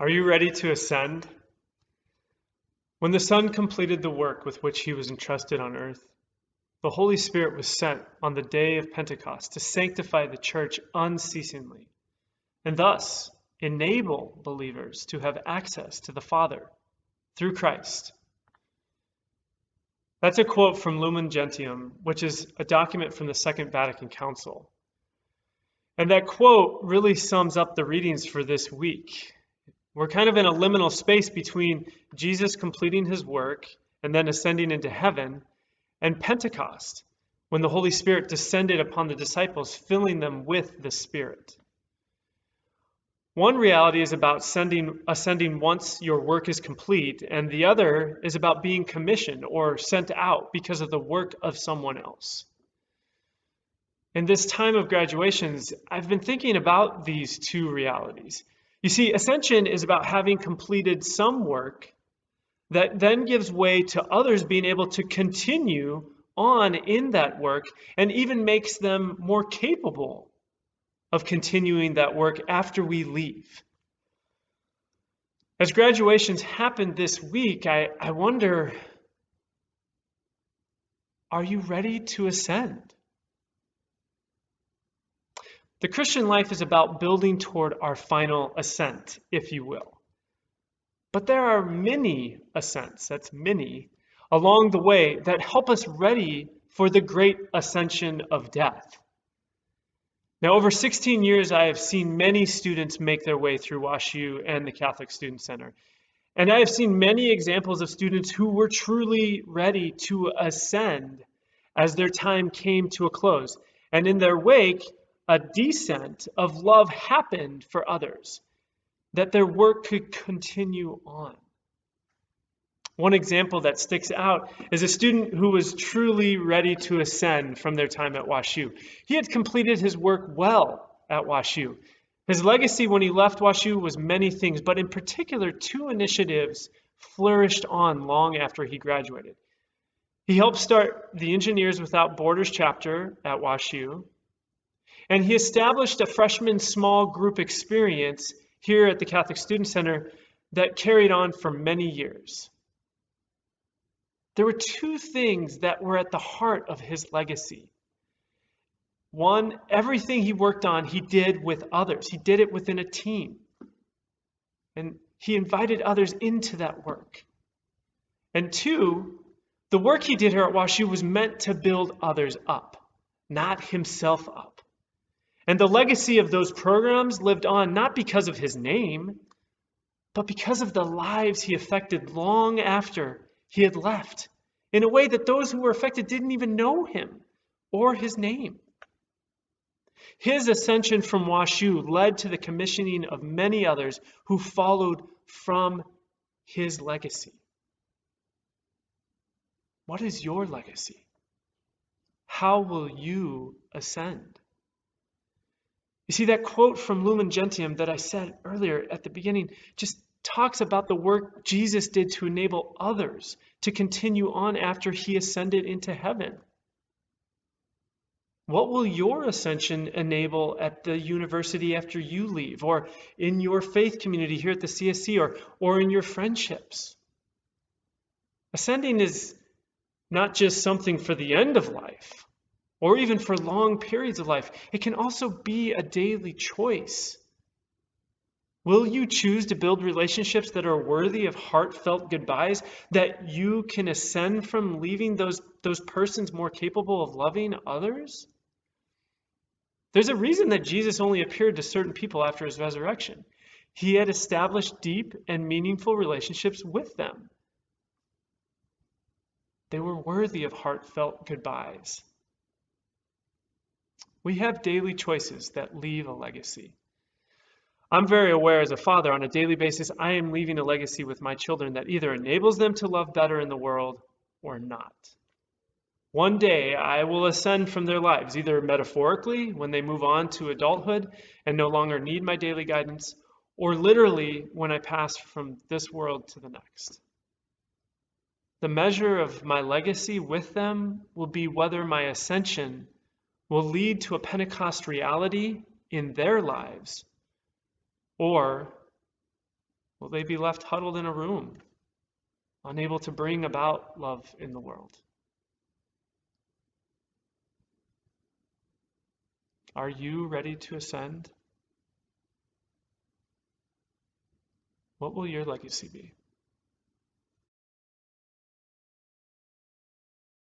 Are you ready to ascend? When the Son completed the work with which he was entrusted on earth, the Holy Spirit was sent on the day of Pentecost to sanctify the church unceasingly, and thus enable believers to have access to the Father through Christ. That's a quote from Lumen Gentium, which is a document from the Second Vatican Council. And that quote really sums up the readings for this week. We're kind of in a liminal space between Jesus completing his work and then ascending into heaven, and Pentecost, when the Holy Spirit descended upon the disciples, filling them with the Spirit. One reality is about ascending once your work is complete, and the other is about being commissioned or sent out because of the work of someone else. In this time of graduations, I've been thinking about these two realities. You see, ascension is about having completed some work that then gives way to others being able to continue on in that work and even makes them more capable of continuing that work after we leave. As graduations happen this week, I wonder, are you ready to ascend? The Christian life is about building toward our final ascent, if you will. But there are many ascents, that's many, along the way that help us ready for the great ascension of death. Now, over 16 years, I have seen many students make their way through WashU and the Catholic Student Center. And I have seen many examples of students who were truly ready to ascend as their time came to a close. And in their wake, a descent of love happened for others, that their work could continue on. One example that sticks out is a student who was truly ready to ascend from their time at WashU. He had completed his work well at WashU. His legacy when he left WashU was many things, but in particular, two initiatives flourished on long after he graduated. He helped start the Engineers Without Borders chapter at WashU, and he established a freshman small group experience here at the Catholic Student Center that carried on for many years. There were two things that were at the heart of his legacy. One, everything he worked on, he did with others. He did it within a team. And he invited others into that work. And two, the work he did here at WashU was meant to build others up, not himself up. And the legacy of those programs lived on not because of his name, but because of the lives he affected long after he had left, in a way that those who were affected didn't even know him or his name. His ascension from WashU led to the commissioning of many others who followed from his legacy. What is your legacy? How will you ascend? You see, that quote from Lumen Gentium that I said earlier at the beginning just talks about the work Jesus did to enable others to continue on after he ascended into heaven. What will your ascension enable at the university after you leave, or in your faith community here at the CSC, or in your friendships? Ascending is not just something for the end of life, or even for long periods of life. It can also be a daily choice. Will you choose to build relationships that are worthy of heartfelt goodbyes, that you can ascend from, leaving those persons more capable of loving others? There's a reason that Jesus only appeared to certain people after his resurrection. He had established deep and meaningful relationships with them. They were worthy of heartfelt goodbyes. We have daily choices that leave a legacy. I'm very aware as a father, on a daily basis, I am leaving a legacy with my children that either enables them to love better in the world or not. One day I will ascend from their lives, either metaphorically when they move on to adulthood and no longer need my daily guidance, or literally when I pass from this world to the next. The measure of my legacy with them will be whether my ascension will lead to a Pentecost reality in their lives, or Will they be left huddled in a room, unable to bring about love in the world? Are you ready to ascend? What will your legacy be?